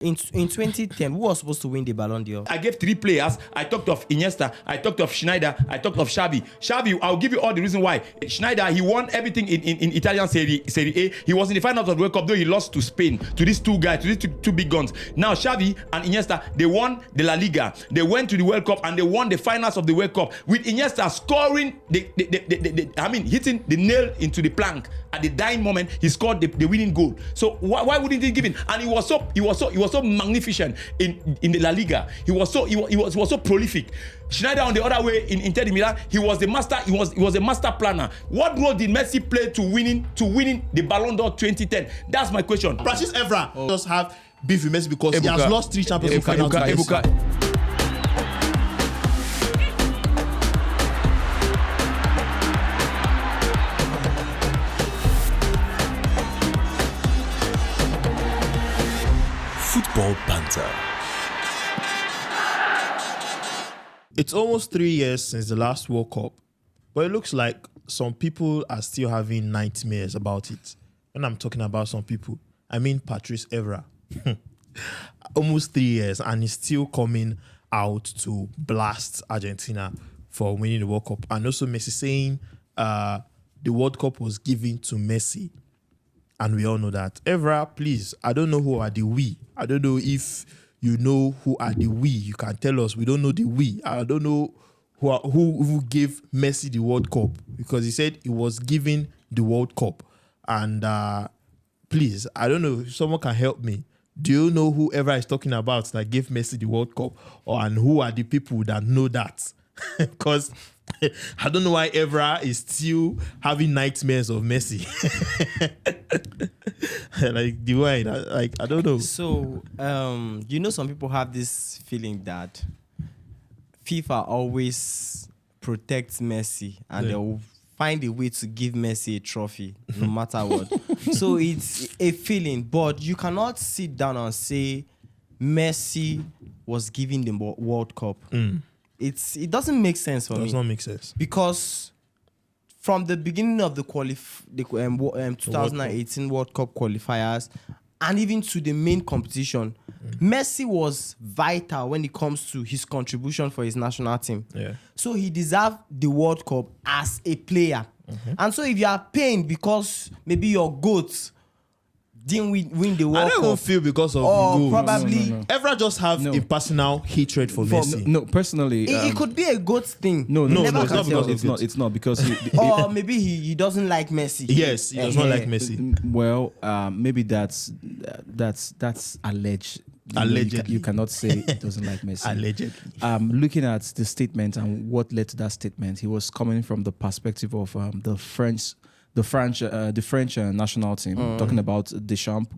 In 2010, who was supposed to win the Ballon d'Or? I gave 3 players. I talked of Iniesta, I talked of Schneider, I talked of Xavi. Xavi, I'll give you all the reason why. Schneider, he won everything in Italian Serie A. He was in the finals of the World Cup, though he lost to Spain, to these 2 guys, to these two big guns. Now Xavi and Iniesta, they won the La Liga. They went to the World Cup and they won the finals of the World Cup with Iniesta scoring hitting the nail into the plank at the dying moment. He scored the winning goal. So why wouldn't he give it? And he was so magnificent in the La Liga. He was so prolific. Schneider on the other way in Inter de Milan, he was the master. He was a master planner. What role did Messi play to winning the Ballon d'Or 2010? That's my question. Francis Evra does have beef with Messi because he has lost 3 Champions League finals. Football Banter. It's almost 3 years since the last World Cup, but it looks like some people are still having nightmares about it. When I'm talking about some people, I mean Patrice Evra. Almost 3 years, and he's still coming out to blast Argentina for winning the World Cup. And also Messi saying the World Cup was given to Messi. And we all know that. Evra, please, I don't know who are the we. I don't know if you know who are the we. You can tell us. We don't know the we. I don't know who gave Messi the World Cup, because he said he was given the World Cup. And please, I don't know if someone can help me. Do you know who Evra is talking about that gave Messi the World Cup? And who are the people that know that? Because I don't know why Evra is still having nightmares of Messi. Like the way, I don't know. So, some people have this feeling that FIFA always protects Messi and they'll find a way to give Messi a trophy no matter what. So it's a feeling, but you cannot sit down and say Messi was given the World Cup. It doesn't make sense for me. It does not make sense. Because from the beginning of the 2018 World Cup qualifiers and even to the main competition, Messi was vital when it comes to his contribution for his national team. Yeah. So he deserved the World Cup as a player. And so if you are pained because maybe your GOAT didn't win the World Cup. I don't feel because of goals. Probably. No. Evra just have a personal hatred for Messi. No, personally. It could be a GOAT thing. No, it's not because or maybe he doesn't like Messi. Yes, he does not like Messi. Well, maybe that's alleged. Allegedly. You cannot say he doesn't like Messi. Allegedly. Looking at the statement and what led to that statement, he was coming from the perspective of the French national team, talking about Deschamps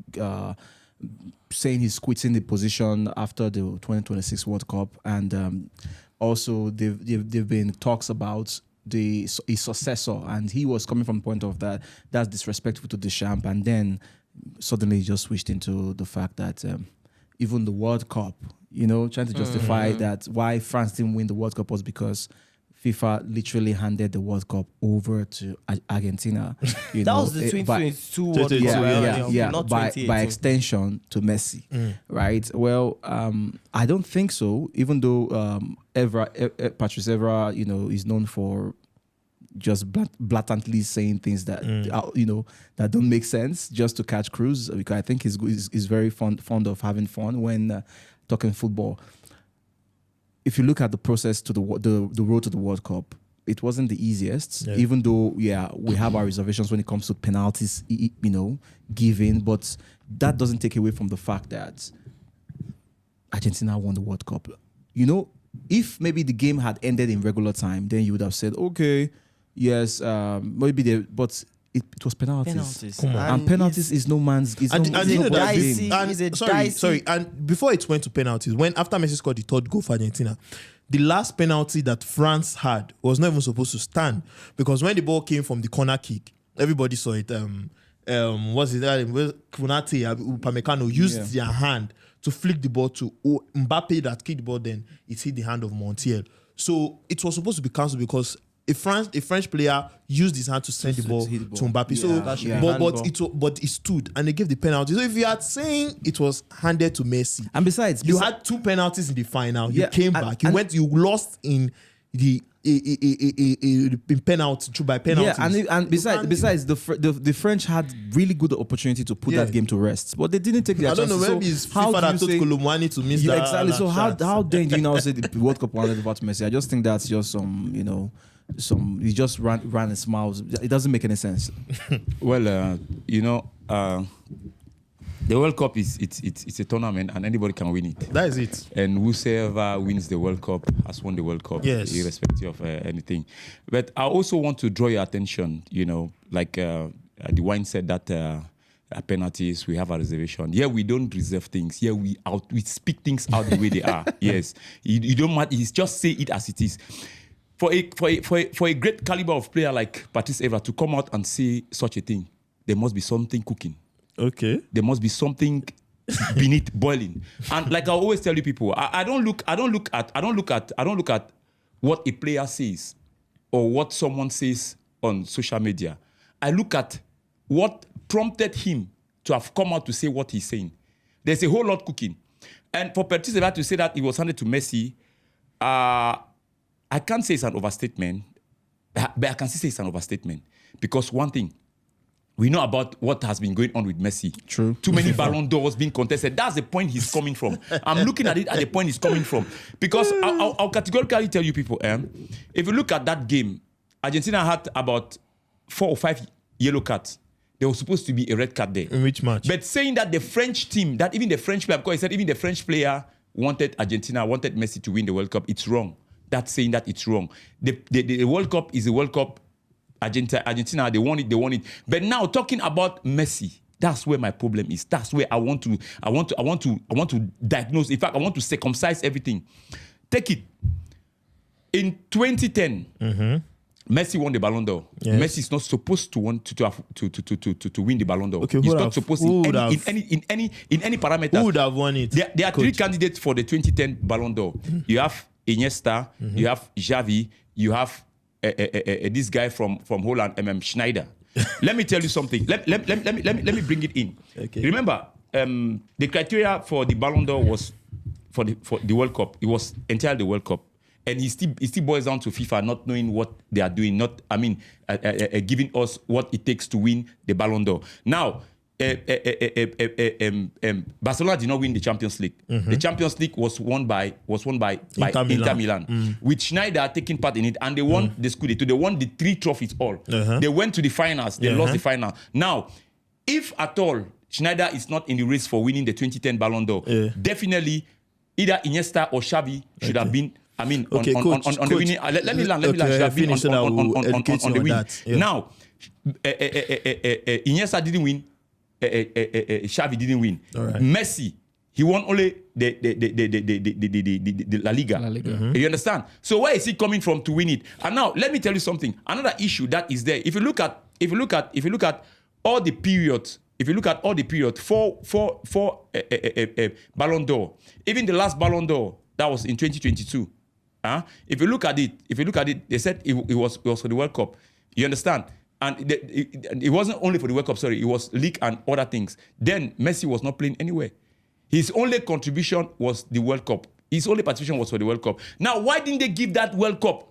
saying he's quitting the position after the 2026 World Cup, and also they've been talks about his successor, and he was coming from the point of that's disrespectful to Deschamps, and then suddenly he just switched into the fact that even the World Cup, trying to justify that why France didn't win the World Cup was because FIFA literally handed the World Cup over to Argentina. That was the 2022 World Cup, not by extension to Messi, right? Well, I don't think so. Even though Patrice Evra, is known for just blatantly saying things that that don't make sense just to catch crews, because I think he's very fond of having fun when talking football. If you look at the process to the road to the World Cup, it wasn't the easiest, even though, we have our reservations when it comes to penalties, given, but that doesn't take away from the fact that Argentina won the World Cup. If maybe the game had ended in regular time, then you would have said, okay, yes, but it was penalties. Come on. And penalties is no man's. Sorry. And before it went to penalties, after Messi scored the 3rd goal for Argentina, the last penalty that France had was not even supposed to stand, because when the ball came from the corner kick, everybody saw it. What's it? Konate, Upamecano used their hand to flick the ball to Mbappe that kicked the ball. Then it hit the hand of Montiel. So it was supposed to be cancelled because a French player used his hand to send the ball hit the to ball. Mbappe. So, that should be but it stood and they gave the penalty. So if you are saying it was handed to Messi, And besides, you had 2 penalties in the final. You Yeah, came and- back. and- You lost in the in penalty by penalties. yeah, and besides, the French had really good opportunity to put Yeah. that game to rest, but they didn't take their I don't know. chances. Maybe So it's how FIFA do that you told say- Colomwani to miss Yeah, that. exactly. So that shot. how then do you now say the World Cup wanted about Messi? I just think that's just he just ran and smiles. It doesn't make any sense. Well, the World Cup it's a tournament and anybody can win it. That is it. And whosoever wins the World Cup has won the World Cup, Yes. irrespective of anything. But I also want to draw your attention, like the wine said that penalties, we have a reservation. Yeah, we don't reserve things. Yeah, we speak things out the way they are. Yes, you don't matter. It's just say it as it is. For a great caliber of player like Patrice Evra to come out and say such a thing, there must be something cooking. Okay. There must be something beneath boiling. And like I always tell you people, I don't look at what a player says or what someone says on social media. I look at what prompted him to have come out to say what he's saying. There's a whole lot cooking. And for Patrice Evra to say that it was handed to Messi, I can't say it's an overstatement, but I can still say it's an overstatement. Because one thing, we know about what has been going on with Messi. True. Too many Ballon d'Ors being contested. That's the point he's coming from. I'm looking at it at the point he's coming from. Because I'll categorically tell you people, if you look at that game, Argentina had about 4 or 5 yellow cards. There was supposed to be a red card there. In which match? But saying that the French team, that even the French player, because he said even the French player wanted Messi to win the World Cup, it's wrong. That's saying that it's wrong. The World Cup is a World Cup. Argentina, they want it. But now talking about Messi, that's where my problem is. That's where I want to diagnose. In fact, I want to circumcise everything. Take it. In 2010, Messi won the Ballon d'Or. Yes. Messi is not supposed to want to win the Ballon d'Or. Okay, he's who not have- supposed who would in have- any parameter. Who would have won it? There are 3 Coach? candidates for the 2010 Ballon d'Or. You have Iniesta, you have Xavi, you have this guy from Holland, Schneider. Let me tell you something. Let me bring it in. Okay. Remember, the criteria for the Ballon d'Or was for the World Cup. It was entirely the World Cup. And it still boils down to FIFA not knowing what they are doing, giving us what it takes to win the Ballon d'Or. Now, Barcelona did not win the Champions League. The Champions League was won by Inter Milan. With Schneider taking part in it, and they won the Scudetto. They won the 3 trophies all. They went to the finals. They lost the final. Now, if at all Schneider is not in the race for winning the 2010 Ballon d'Or, definitely either Iniesta or Xavi should have been. I mean, on the winning. Let me land. Should have been on the win. Yeah. Now, Iniesta didn't win. Xavi didn't win. Right. Messi, he won only the La Liga. You understand? So where is he coming from to win it? And now let me tell you something. Another issue that is there. If you look at all the periods. If you look at all the period, four Ballon d'Or, even the last Ballon d'Or that was in 2022. If you look at it, they said it was for the World Cup. You understand? And it wasn't only for the World Cup. Sorry, it was league and other things. Then Messi was not playing anywhere. His only contribution was the World Cup. His only participation was for the World Cup. Now, why didn't they give that World Cup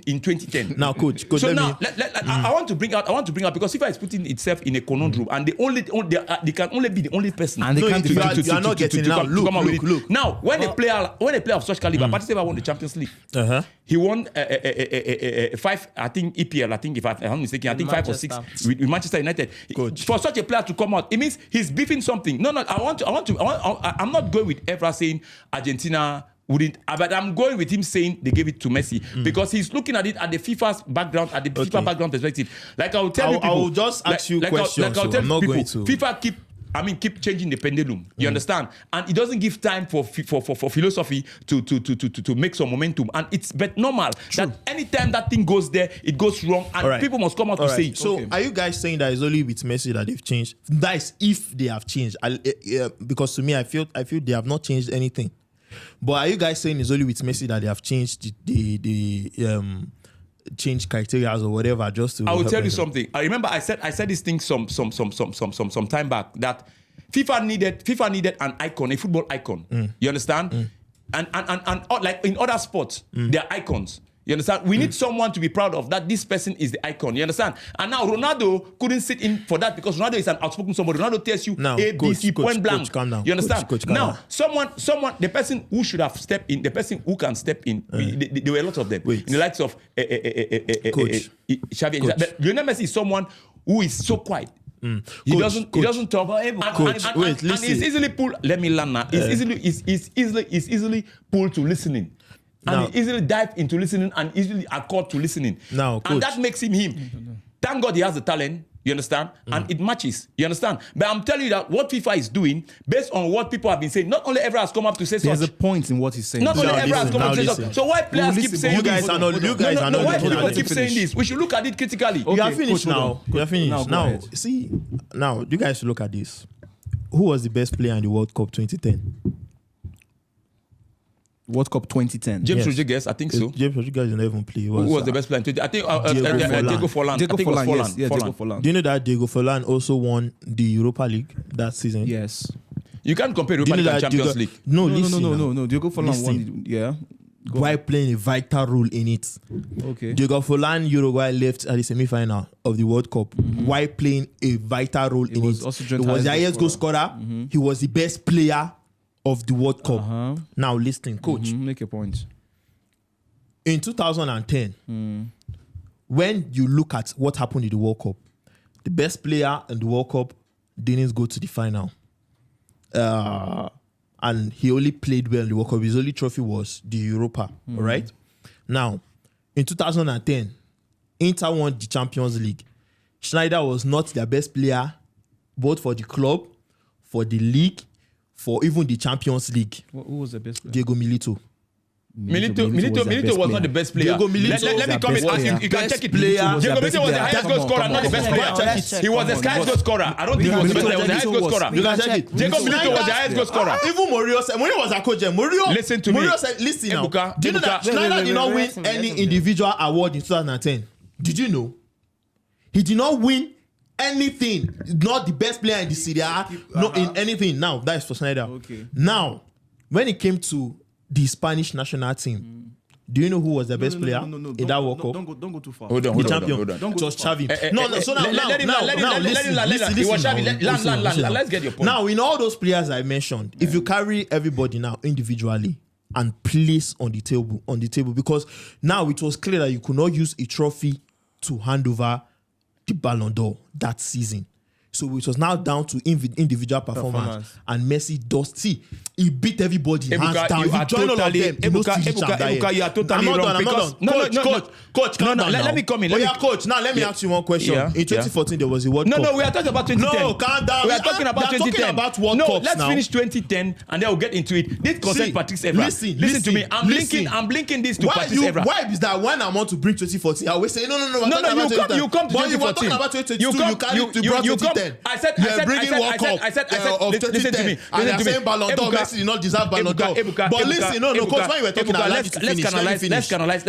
in 2010? Now, coach, So now, I want to bring out because FIFA is putting itself in a conundrum, and they can only be the only person. And they No, can't you do are- that. you are not getting it now. Look. Now, when a player of such caliber, Patrice Evra won the Champions League. He won 5, I think EPL. I think if I'm not mistaken, I think 5 or 6 with Manchester United. Coach. For such a player to come out, it means he's beefing something. No, I'm not going with Evra saying Argentina wouldn't, but I'm going with him saying they gave it to Messi because he's looking at it at the FIFA's background, at the FIFA background perspective. Like I will tell you people, I will just ask you questions. I'll tell I'm not people, going to. FIFA keep changing the pendulum. You understand? And it doesn't give time for philosophy to make some momentum. And it's but normal that anytime that thing goes there, it goes wrong, and people must come out to say it. So, are you guys saying that it's only with Messi that they've changed? That is if they have changed. Because to me, I feel they have not changed anything. But are you guys saying it's only with Messi that they have changed change criteria or whatever just to. I will help tell you them. something. I remember I said this thing some time back that FIFA needed an icon, a football icon. You understand? And like in other sports, they are icons. You understand? We need someone to be proud of that this person is the icon. You understand? And now Ronaldo couldn't sit in for that because Ronaldo is an outspoken somebody. Ronaldo tells you Now, A, B, C, point blank. Coach, calm down. You understand? Coach, calm now, down. someone, the person who should have stepped in, the person who can step in, there were a lot of them. Wait. In the likes of Coach. Xavi. Coach. But Lionel Messi is someone who is so quiet. He doesn't talk. Wait, and he's easily pulled. Let me learn now. He's easily pulled to listening. And Now- he easily dive into listening and easily accord to listening. Now, and Coach. that makes him him. Thank God he has the talent. You understand? And it matches. You understand? But I'm telling you that what FIFA is doing, based on what people have been saying, not only Evra has come up to say There's such. a point in what he's saying. Not only Now Evra has listen, come up to now say such. listen. So why players keep listen, saying You guys this? are not. You guys are not Why looking people at keep it. saying this? We should look at it critically. You are Okay, finished Coach, hold now. on. You are finished Now, go now. ahead. See, now you guys should look at this. Who was the best player in the World Cup 2010? World Cup 2010. James Yes. Rodriguez, I think so. James Rodriguez didn't even play. Who was the best player? I think Diego Forlan. Diego I think it was Forlan, yes. Yeah, Forlan. Diego Forlan. Do you know that Diego Forlan also won the Europa League that season? Yes. You can't compare Do Europa you know League and that Champions Diego- League. No, No, listen. now. no. Diego Forlan won. Listen. Yeah. Go While playing a vital role in it. Okay. Diego Forlan, Uruguay left at the semi-final of the World Cup while playing a vital role in was it. also He joint was the highest highest goal goal scorer. He was the best player of the World Cup. Now listen, coach. Make a point. In 2010, when you look at what happened in the World Cup, the best player in the World Cup didn't go to the final. And he only played well in the World Cup. His only trophy was the Europa, all right? Now, in 2010, Inter won the Champions League. Schneider was not their best player, both for the club, for the league, for even the Champions League. Who was the best player? Diego Milito. Milito was not the best player. Diego Milito Let me was come their in. best You can player. check it. Player. Diego Milito was the player. highest goal Come scorer, on, not the come best on, player. let's check. He was the highest goal scorer. I don't think he was the best player. He was the highest goal scorer. You can check it. Jacob Milito was the highest goal scorer. Even Mourinho said, Mourinho was a coach. Mourinho, Listen to me. Mourinho said, listen now. Ebuka, Do you know that Ebuka. Schneider Wait, did not win let him any do it. individual award in 2010? Did you know? He did not win anything. Not the best player in the Serie A. No, in anything. Now, that is for Schneider. Okay. Now, when it came to the Spanish national team, do you know who was the best player in that World Cup? Don't go too far. Hold on, The hold on, champion. hold on. It was Xavi. Eh, No, eh, no. So let him land. listen. It was Xavi. Listen, Land. Let's get your point. Now, in all those players I mentioned, if you carry everybody now individually and place on the table, because now it was clear that you could not use a trophy to hand over the Ballon d'Or that season. So it was now down to individual performance. And Messi does see. He beat everybody hands Ebuka, down. you He are joined all of totally- them. He knows Ebuka, to reach out there. Ebuka, you are totally I'm not wrong done, I'm not because- done. Coach, calm down now. let me come in. Coach, now let me ask you one question. Yeah, In 2014, there was a World No, Cup. we are talking about 2010. No, calm down. We are talking about They are 2010. talking about World no, Cups let's now. finish 2010 and then we'll get into it. This concerns See, Patrice Evra. Listen to me. I'm linking this to Patrice Evra. Why is that when I want to bring 2014, I always say, no, we're talking about 2010. you come to But you were 2014. talking about 2022, you brought 2010. I said, bringing World Cup of listen to 2010. me. And they're saying Ballon d'Or, Messi did not deserve Ballon d'Or. But listen, no, coach, when you were talking, I allowed you to finish. Let's canalize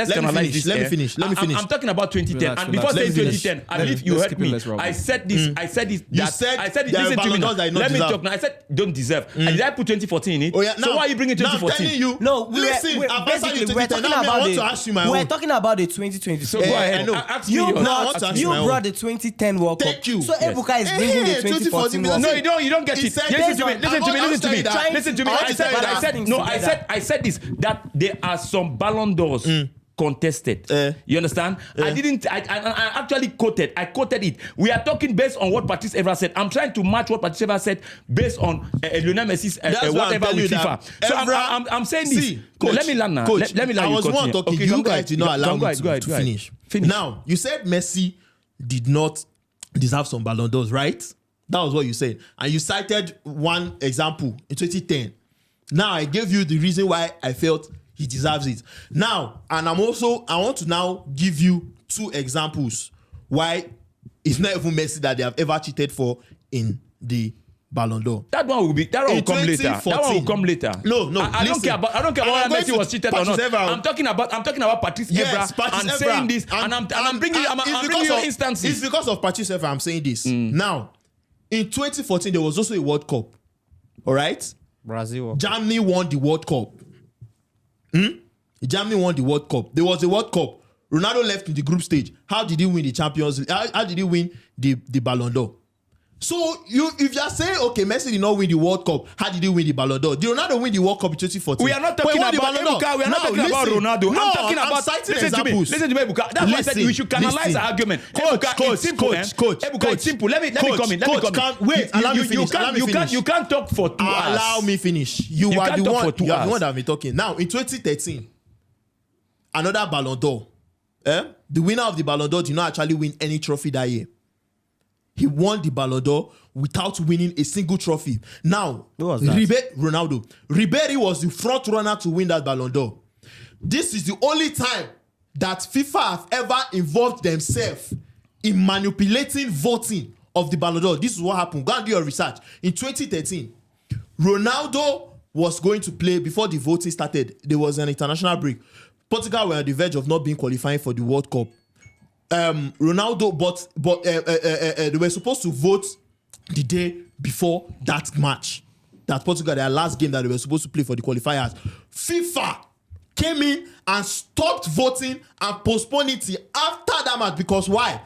Let me finish. I'm talking about 2010. Relax, And before relax. saying Let me finish. 2010, I believe you Let's heard keep it me. less wrong. I said this. I said this. You said there are Listen to me Ballon now. d'Ors that you don't Let me deserve. talk now. I said don't deserve. And did I put 2014 in it? Oh, yeah, So why are you bringing now I'm 2014? telling you. No, listen, I've answered you basically we're 2010. talking Now I about want to ask you my we're own. talking about the 2020. So go I ahead. know. Ask me You yours. No, I want brought to ask you my own. brought the 2010 World Cup. Thank you. So Yes. Ebuka is bringing the 2014 World No, Cup. you don't get He it. said- Listen to me. Listen to me. I'm Listen to me. saying that. Listen to me. I I want to say that. said I said this that there are some Ballon d'Ors contested. You understand? I actually quoted. I quoted it. We are talking based on what Patrice Evra said. I'm trying to match what Patrice Evra said based on Lionel Messi's That's why I'm whatever telling with you FIFA. that So Evra- I'm saying this. See, coach, Let me learn now. Coach, Let me learn. I was one talking. Okay, You guys did not allow me to finish. Finish. Now, you said Messi did not deserve some Ballon d'Ors, right? That was what you said. And you cited one example in 2010. Now, I gave you the reason why I felt he deserves it. Now, and I want to now give you two examples why it's not even Messi that they have ever cheated for in the Ballon d'Or. That one will come later. That one will come later. No. I don't care about whether Messi was cheated or not. Evra. I'm talking about Patrice Yes, Evra Patrice and Evra. saying this, and I'm bringing you instances. It's because of Patrice Evra I'm saying this. Now, in 2014 there was also a World Cup. All right, Brazil. Germany won the World Cup. Germany won the World Cup. There was a World Cup. Ronaldo left in the group stage. How did he win the Champions League? How did he win the Ballon d'Or? So if you are saying, okay, Messi did not win the World Cup, how did he win the Ballon d'Or? Did Ronaldo win the World Cup in 2014? We are not talking about Ebuka. We are not talking about Ronaldo. I'm talking about. Listen to me, Ebuka. That's why I said we should canalize the argument. Ebuka, it's simple. Ebuka, it's simple. Let me come in. Wait, allow me finish. You can't talk for 2 hours. Allow me finish. You are the one that have been talking. Now, in 2013, another Ballon d'Or. The winner of the Ballon d'Or did not actually win any trophy that year. He won the Ballon d'Or without winning a single trophy. Now, Ronaldo. Ribéry was the front runner to win that Ballon d'Or. This is the only time that FIFA have ever involved themselves in manipulating voting of the Ballon d'Or. This is what happened. Go and do your research. In 2013, Ronaldo was going to play before the voting started. There was an international break. Portugal were on the verge of not being qualifying for the World Cup. Ronaldo, but they were supposed to vote the day before that match. That Portugal, their last game that they were supposed to play for the qualifiers. FIFA came in and stopped voting and postponed it after that match. Because why?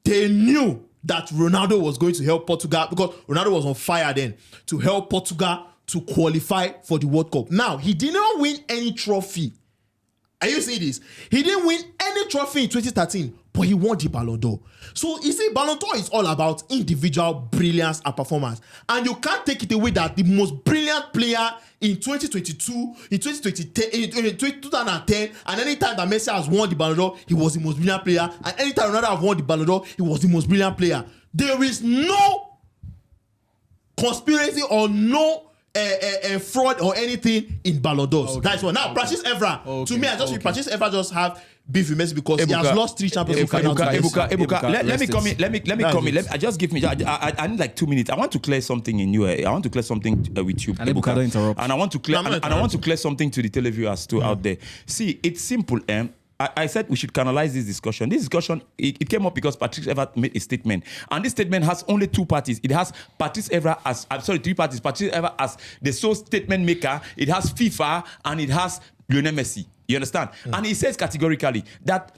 They knew that Ronaldo was going to help Portugal, because Ronaldo was on fire then, to help Portugal to qualify for the World Cup. Now, he did not win any trophy. Are you seeing this? He didn't win any trophy in 2013, but he won the Ballon d'Or. So you see, Ballon d'Or is all about individual brilliance and performance. And you can't take it away that the most brilliant player in 2022, in 2010, and any time that Messi has won the Ballon d'Or, he was the most brilliant player. And any time Ronaldo has won the Ballon d'Or, he was the most brilliant player. There is no conspiracy or no fraud or anything in Ballon d'Ors. Okay. That's one. Now, Patrice Evra, to me, Patrice Evra just have beef with Messi because he has lost 3 Champions League finals. Ebuka, let me come in. Let me come in. Just give me. I need like 2 minutes. I want to clear something in you. I want to clear something with you, and Ebuka, don't interrupt. And I want to clear. I want to clear something to the televiewers too out there. See, it's simple. I said we should canalize this discussion. This discussion, it came up because Patrice Evra made a statement. And this statement has only 2 parties. It has Patrice Evra as, 3 parties. Patrice Evra as the sole statement maker. It has FIFA and it has Lionel Messi. You understand? And he says categorically that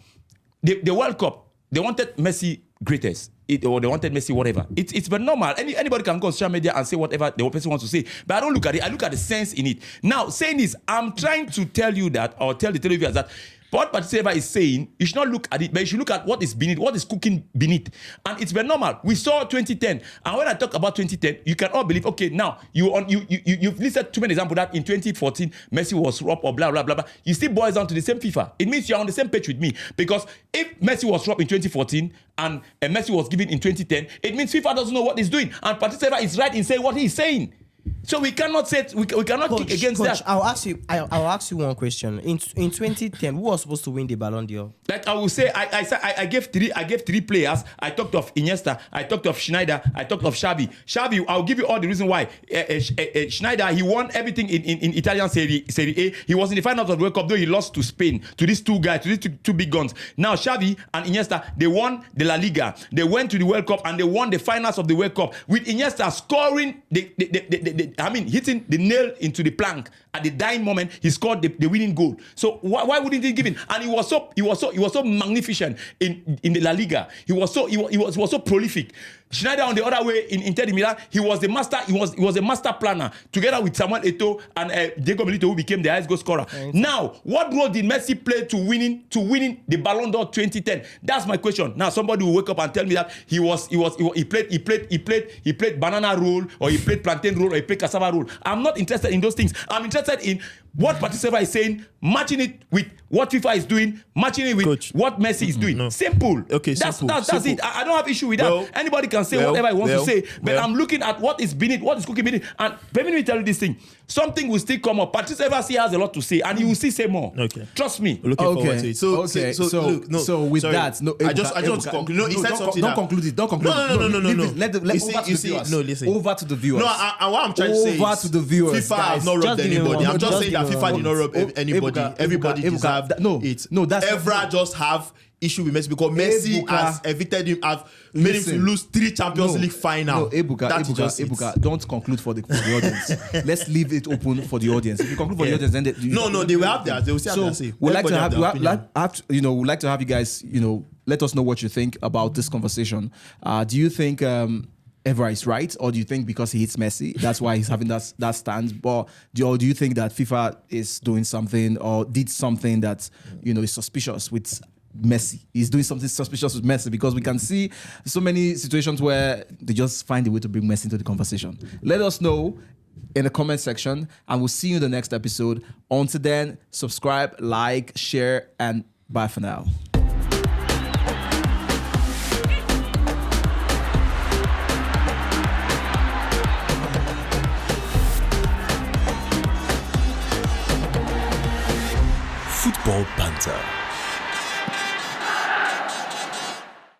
the World Cup, they wanted Messi greatest. Or they wanted Messi whatever. It's very normal. Anybody can go on social media and say whatever the person wants to say. But I don't look at it. I look at the sense in it. Now, saying this, I'm trying to tell you that, or tell the televiewers that, what Patrice Evra is saying, you should not look at it, but you should look at what is beneath, what is cooking beneath. And it's very normal. We saw 2010. And when I talk about 2010, you can all believe, okay, now, you've listed too many examples that in 2014, Messi was robbed or blah, blah, blah, blah. You still boils down to the same FIFA. It means you're on the same page with me. Because if Messi was robbed in 2014 and Messi was given in 2010, it means FIFA doesn't know what it's doing. And Patrice Evra is right in saying what he's saying. So we cannot say we cannot kick against that. I'll ask you one question. In 2010, who was supposed to win the Ballon d'Or? Like I will say, I gave 3 players. I talked of Iniesta, I talked of Schneider, I talked of Xavi. Xavi, I'll give you all the reason why. Schneider, he won everything in Italian Serie A. He was in the finals of the World Cup, though he lost to Spain, to these 2 guys, to these two big guns. Now Xavi and Iniesta, they won the La Liga. They went to the World Cup and they won the finals of the World Cup with Iniesta scoring hitting the nail into the plank at the dying moment. He scored the winning goal. So why wouldn't he give in? And he was so magnificent in the La Liga. He was so prolific. Schneider on the other way in Inter de Milan, he was the master. He was a master planner together with Samuel Eto'o and Diego Milito, who became the highest goal scorer. Now, what role did Messi play to winning the Ballon d'Or 2010? That's my question. Now, somebody will wake up and tell me that he played banana role, or he played plantain role, or he played cassava role. I'm not interested in those things. I'm interested in what Patrice Evra is saying, matching it with what FIFA is doing, matching it with what Messi is doing. No. Simple. Okay, that's simple. it. I don't have issue with that. Anybody can can say whatever he wants to say, but I'm looking at what is beneath, what is cooking beneath. And let me tell you this thing. Something will still come up. Patrice Evra still has a lot to say, and he will still say more. Okay. Trust me. Looking forward to it. So look, no, so with sorry. that, no, I just want to conclude. No, he said something. Don't conclude it. Don't conclude it. No. Let over to the viewers. No, listen. Over to the viewers. No, what I'm trying to say over is to the viewers. FIFA has not robbed anybody. I'm just saying that FIFA did not rob anybody. Ebuka, Everybody deserved it. No, that's Evra just have issue with Messi because Messi Ebuka, has evicted him, have made him to lose 3 Champions League final. No, Ebuka, don't conclude for the audience. Let's leave it open for the audience. If you conclude for the audience, then they will have theirs. They will say what they say. We'd like to have you guys, let us know what you think about this conversation. Do you think Evra is right, or do you think because he hates Messi, that's why he's having that stance? Or do you think that FIFA is doing something or did something that is suspicious with Messi? He's doing something suspicious with Messi because we can see so many situations where they just find a way to bring Messi into the conversation. Let us know in the comment section, and we'll see you in the next episode. Until then, subscribe, like, share, and bye for now. Football Banter.